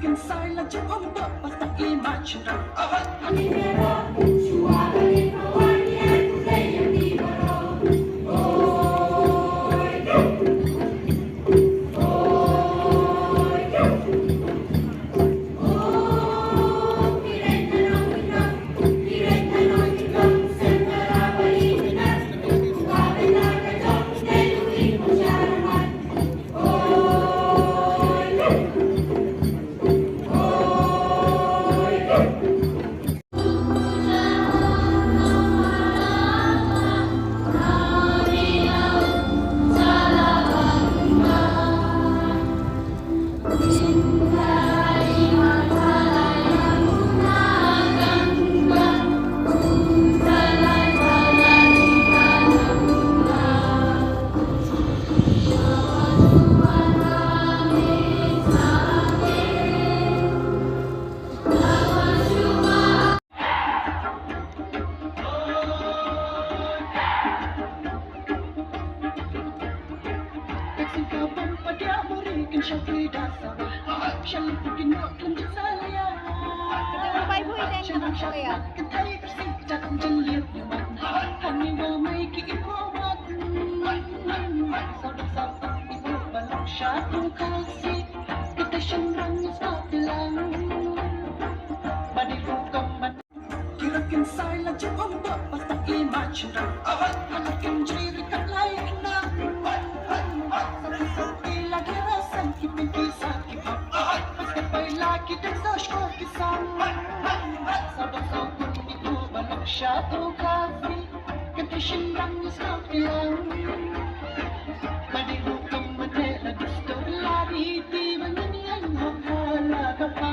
Kirakin saya jauh basta image na. Shad sengkhasi kita shengrang Scotland badi hukum kirakin saya jauh basta image na halakin jiri kat lain na sabi lagi rasan kipin kisah kipin basta pay lagi dan sa shkor kisah sabang sokun itu balok Shad sengkhasi kita shengrang Scotland badi hukum gusto lari di manyan haka